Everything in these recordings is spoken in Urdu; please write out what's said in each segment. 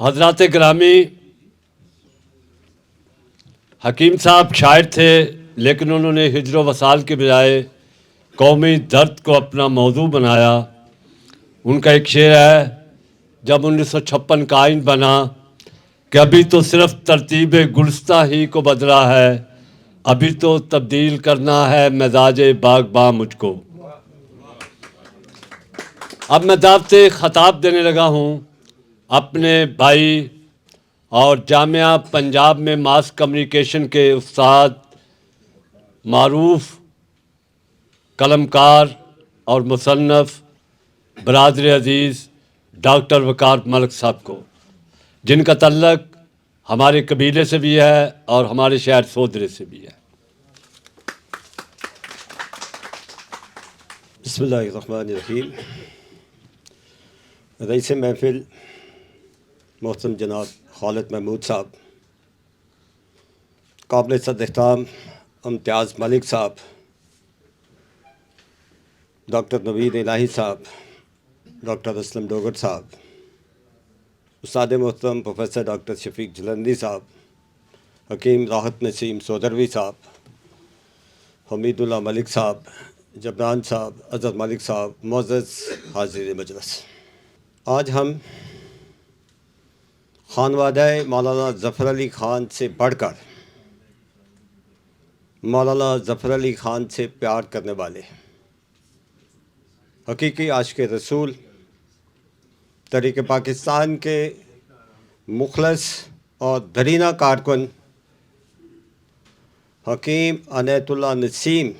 حضرات گرامی، حکیم صاحب شاعر تھے لیکن انہوں نے ہجر و وصال کے بجائے قومی درد کو اپنا موضوع بنایا۔ ان کا ایک شعر ہے، جب 1956 کا آئین بنا کہ ابھی تو صرف ترتیب گلستہ ہی کو بدلا ہے، ابھی تو تبدیل کرنا ہے مزاج باغباں مجھ کو۔ اب میں دعوت خطاب دینے لگا ہوں اپنے بھائی اور جامعہ پنجاب میں ماس کمیونیکیشن کے استاد، معروف قلمکار اور مصنف برادر عزیز ڈاکٹر وقار ملک صاحب کو، جن کا تعلق ہمارے قبیلے سے بھی ہے اور ہمارے شہر سودرے سے بھی ہے۔ بسم اللہ الرحمن الرحیم۔ رئیس محفل محترم جناب خالد محمود صاحب، قابل صدر احترام امتیاز ملک صاحب، ڈاکٹر نوید الہی صاحب، ڈاکٹر اسلم ڈوگر صاحب، استاد محترم پروفیسر ڈاکٹر شفیق جلندی صاحب، حکیم راحت نسیم سودروی صاحب، حمید اللہ ملک صاحب، جبران صاحب، اظہر ملک صاحب، معزز حاضرین مجلس، آج ہم خانوادہ مولانا ظفر علی خان سے بڑھ کر مولانا ظفر علی خان سے پیار کرنے والے حقیقی عاشق رسول، تحریک پاکستان کے مخلص اور درینہ کارکن حکیم عنایت اللہ نسیم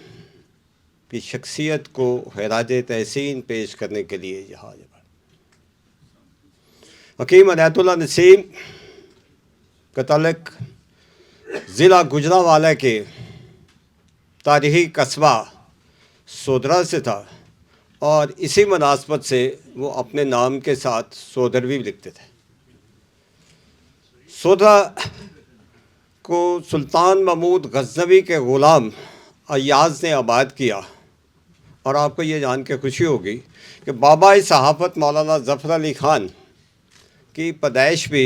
کی شخصیت کو خراج تحسین پیش کرنے کے لیے یہاں حکیم عنایت اللہ نسیم کا تعلق ضلع گوجرانوالہ کے تاریخی قصبہ سودرا سے تھا، اور اسی مناسبت سے وہ اپنے نام کے ساتھ سودروی بھی لکھتے تھے۔ سودرا کو سلطان محمود غزنوی کے غلام ایاز نے آباد کیا، اور آپ کو یہ جان کے خوشی ہوگی کہ بابا صحافت مولانا ظفر علی خان کی پیدائش بھی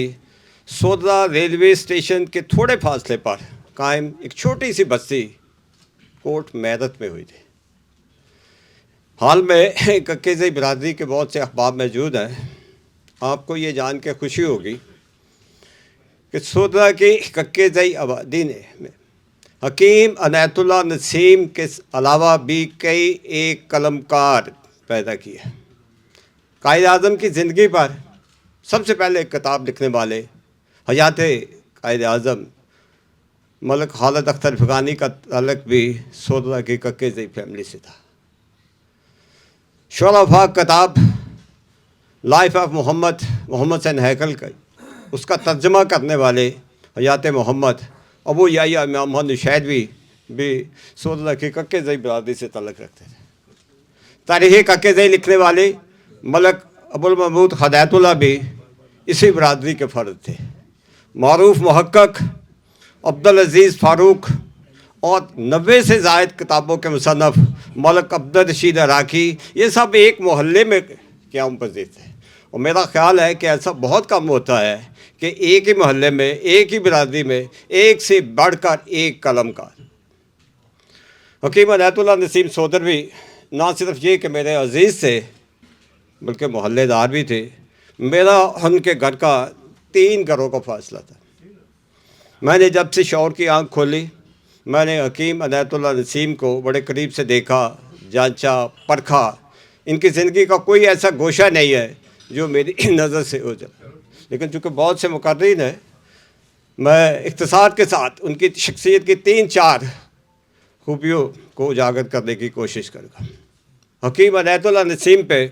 سودرا ریلوے اسٹیشن کے تھوڑے فاصلے پر قائم ایک چھوٹی سی بستی کوٹ میرت میں ہوئی تھی۔ حال میں ککے برادری کے بہت سے احباب موجود ہیں، آپ کو یہ جان کے خوشی ہوگی کہ سودرا کی ککے آبادی نے حکیم عنایت اللہ نسیم کے علاوہ بھی کئی ایک قلمکار پیدا کیے۔ قائد اعظم کی زندگی پر سب سے پہلے ایک کتاب لکھنے والے حیات قائد اعظم ملک خالد اختر افغانی کا تعلق بھی سودرا کی ککے فیملی سے تھا۔ شعراء کتاب لائف آف محمد حسین ہیکل کا اس کا ترجمہ کرنے والے حیات محمد ابو یحییٰ امام محمد نشیروی بھی سودرا کی ککے برادری سے تعلق رکھتے تھے۔ تاریخی ککے لکھنے والے ملک ابو المحمود ہدایت اللہ بھی اسی برادری کے فرد تھے۔ معروف محقق عبدالعزیز فاروق اور 90 سے زائد کتابوں کے مصنف ملک عبدالرشید عراقی، یہ سب ایک محلے میں قیام پذیر تھے، اور میرا خیال ہے کہ ایسا بہت کم ہوتا ہے کہ ایک ہی محلے میں، ایک ہی برادری میں ایک سے بڑھ کر ایک قلمکار۔ حکیم عنایت اللہ نسیم سودروی نہ صرف یہ کہ میرے عزیز تھے بلکہ محلے دار بھی تھے۔ میرا ان کے گھر کا 3 گھروں کا فاصلہ تھا۔ میں نے جب سے شعور کی آنکھ کھولی، میں نے حکیم عنایت اللہ نسیم کو بڑے قریب سے دیکھا، جانچا، پرکھا۔ ان کی زندگی کا کوئی ایسا گوشہ نہیں ہے جو میری نظر سے ہو جائے، لیکن چونکہ بہت سے مقررین ہیں، میں اختصار کے ساتھ ان کی شخصیت کی 3-4 خوبیوں کو اجاگر کرنے کی کوشش کروں گا۔ حکیم عنایت اللہ نسیم پہ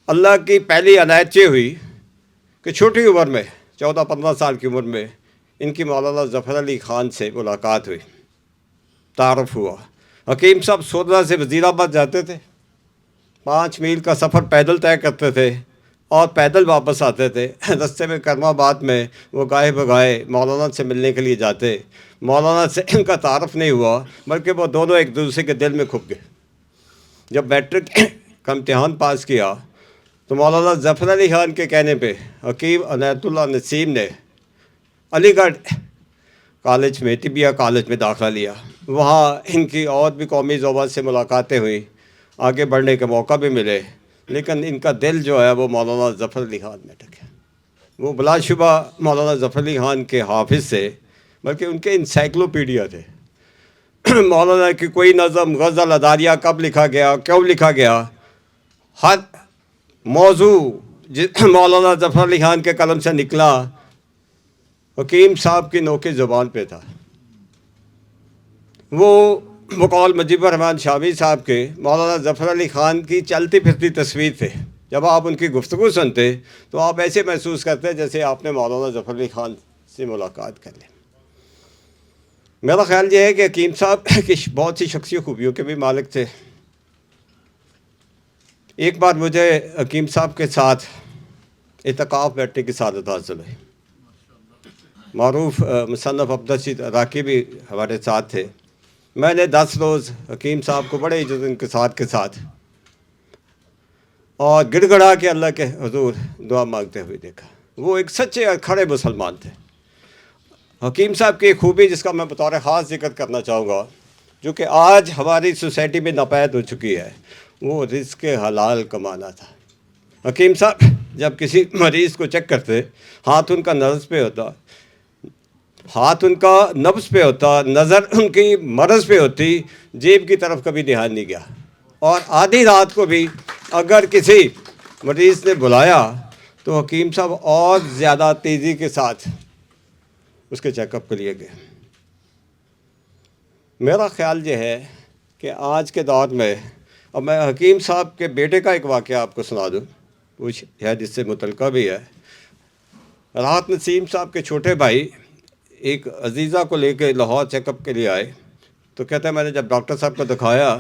اللہ کی پہلی عنایت یہ ہوئی کہ چھوٹی عمر میں 14-15 سال کی عمر میں ان کی مولانا ظفر علی خان سے ملاقات ہوئی، تعارف ہوا۔ حکیم صاحب سودرا سے وزیر آباد جاتے تھے، 5 میل کا سفر پیدل طے کرتے تھے اور پیدل واپس آتے تھے۔ رستے میں کرم آباد میں وہ گاہے بگاہے مولانا سے ملنے کے لیے جاتے۔ مولانا سے ان کا تعارف نہیں ہوا بلکہ وہ دونوں ایک دوسرے کے دل میں کھپ گئے۔ جب میٹرک کا امتحان پاس کیا تو مولانا ظفر علی خان کے کہنے پہ حکیم عنایت اللہ نسیم نے علی گڑھ کالج میں طبیہ کالج میں داخلہ لیا. وہاں ان کی اور بھی قومی زبان سے ملاقاتیں ہوئیں, آگے بڑھنے کے موقع بھی ملے, لیکن ان کا دل جو ہے وہ مولانا ظفر علی خان میں ٹکا. وہ بلا شبہ مولانا ظفر علی خان کے حافظ تھے, بلکہ ان کے انسائکلوپیڈیا تھے. مولانا کی کوئی نظم, غزل, اداریہ کب لکھا گیا, کیوں لکھا گیا, ہر موضوع مولانا ظفر علی خان کے قلم سے نکلا حکیم صاحب کی نوک زبان پہ تھا. وہ بقول مجیب الرحمن شامی صاحب کے مولانا ظفر علی خان کی چلتی پھرتی تصویر تھے. جب آپ ان کی گفتگو سنتے تو آپ ایسے محسوس کرتے جیسے آپ نے مولانا ظفر علی خان سے ملاقات کر لی. میرا خیال یہ ہے کہ حکیم صاحب کی بہت سی شخصی خوبیوں کے بھی مالک تھے. ایک بار مجھے حکیم صاحب کے ساتھ اعتکاف بیٹھنے کی سعادت حاصل ہوئی. معروف مصنف عبدالرشید عراقی بھی ہمارے ساتھ تھے. میں نے 10 روز حکیم صاحب کو بڑے عزت کے ساتھ اور گڑ گڑا کے اللہ کے حضور دعا مانگتے ہوئے دیکھا. وہ ایک سچے اور کھڑے مسلمان تھے. حکیم صاحب کی ایک خوبی جس کا میں بطور خاص ذکر کرنا چاہوں گا, جو کہ آج ہماری سوسائٹی میں ناپید ہو چکی ہے, وہ رزق حلال کمانا تھا. حکیم صاحب جب کسی مریض کو چیک کرتے, ہاتھ ان کا نبض پہ ہوتا, نظر ان کی مرض پہ ہوتی, جیب کی طرف کبھی دھیان نہیں گیا. اور آدھی رات کو بھی اگر کسی مریض نے بلایا تو حکیم صاحب اور زیادہ تیزی کے ساتھ اس کے چیک اپ کے لیے گئے. میرا خیال یہ ہے کہ آج کے دور میں, اب میں حکیم صاحب کے بیٹے کا ایک واقعہ آپ کو سنا دوں, وہ شاید اس سے متعلقہ بھی ہے. راحت نسیم صاحب کے چھوٹے بھائی ایک عزیزہ کو لے کے لاہور چیک اپ کے لیے آئے. تو کہتے ہیں میں نے جب ڈاکٹر صاحب کو دکھایا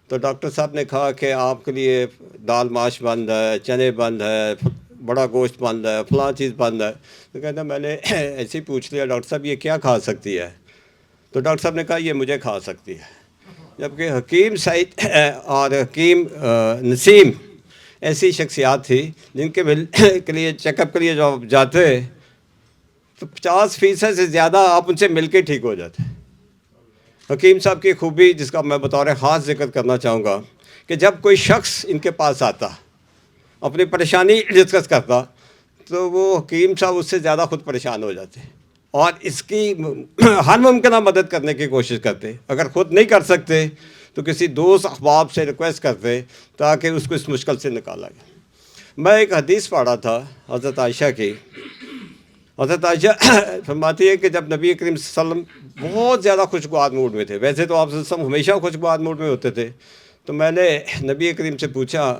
تو ڈاکٹر صاحب نے کہا کہ آپ کے لیے دال ماش بند ہے, چنے بند ہے, بڑا گوشت بند ہے, فلاں چیز بند ہے. تو کہتے ہیں میں نے ایسے ہی پوچھ لیا, ڈاکٹر صاحب یہ کیا کھا سکتی ہے؟ تو ڈاکٹر صاحب نے کہا یہ مجھے کھا سکتی ہے. جبکہ حکیم سعید اور حکیم نسیم ایسی شخصیات تھی جن کے لیے چیک اپ کے لیے جو آپ جاتے تو 50% سے زیادہ آپ ان سے مل کے ٹھیک ہو جاتے. حکیم صاحب کی خوبی جس کا میں بطور خاص ذکر کرنا چاہوں گا کہ جب کوئی شخص ان کے پاس آتا, اپنی پریشانی ڈسکس کرتا, تو وہ حکیم صاحب اس سے زیادہ خود پریشان ہو جاتے اور اس کی ہر ممکنہ مدد کرنے کی کوشش کرتے. اگر خود نہیں کر سکتے تو کسی دوست احباب سے ریکویسٹ کرتے تاکہ اس کو اس مشکل سے نکالا جائے. میں ایک حدیث پڑھا تھا حضرت عائشہ کی. حضرت عائشہ فرماتی ہے کہ جب نبی کریم صلی اللہ علیہ وسلم بہت زیادہ خوشگوار موڈ میں تھے, ویسے تو آپ صلی اللہ علیہ وسلم ہمیشہ خوشگوار موڈ میں ہوتے تھے, تو میں نے نبی کریم سے پوچھا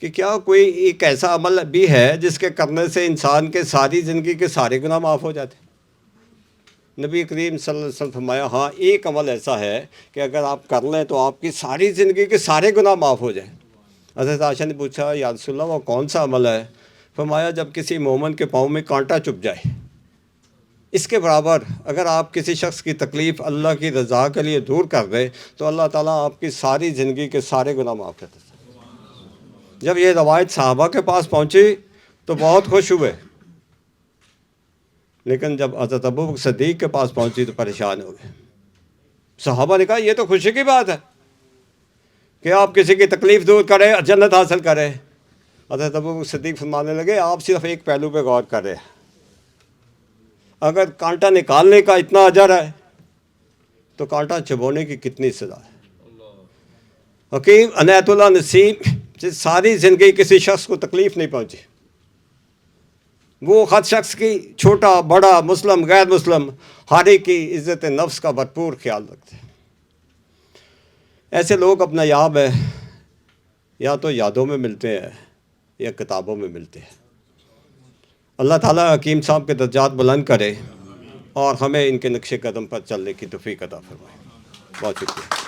کہ کیا کوئی ایک ایسا عمل بھی ہے جس کے کرنے سے انسان کے ساری زندگی کے سارے گناہ معاف ہو جاتے؟ نبی کریم صلی اللہ علیہ وسلم فرمایا ہاں ایک عمل ایسا ہے کہ اگر آپ کر لیں تو آپ کی ساری زندگی کے سارے گناہ معاف ہو جائیں. حضرت عائشہ نے پوچھا یا رسول اللہ وہ کون سا عمل ہے؟ فرمایا جب کسی مومن کے پاؤں میں کانٹا چبھ جائے, اس کے برابر اگر آپ کسی شخص کی تکلیف اللہ کی رضا کے لیے دور کر دیں تو اللہ تعالیٰ آپ کی ساری زندگی کے سارے گناہ معاف کر دیتا. جب یہ روایت صحابہ کے پاس پہنچی تو بہت خوش ہوئے, لیکن جب حضرت ابوبکر صدیق کے پاس پہنچی تو پریشان ہو گئے. صحابہ نے کہا یہ تو خوشی کی بات ہے کہ آپ کسی کی تکلیف دور کریں, جنت حاصل کریں. حضرت ابوبکر صدیق فرمانے لگے آپ صرف ایک پہلو پہ غور کریں, اگر کانٹا نکالنے کا اتنا اجر ہے تو کانٹا چبونے کی کتنی سزا ہے. حکیم عنایت اللہ نسیم سے ساری زندگی کسی شخص کو تکلیف نہیں پہنچی. وہ ہر شخص کی چھوٹا بڑا مسلم غیر مسلم ہر ایک کی عزت نفس کا بھرپور خیال رکھتے ہیں. ایسے لوگ اپنا یاب ہے یا تو یادوں میں ملتے ہیں یا کتابوں میں ملتے ہیں. اللہ تعالیٰ حکیم صاحب کے درجات بلند کرے اور ہمیں ان کے نقش قدم پر چلنے کی توفیق عطا فرمائے. بہت شکریہ.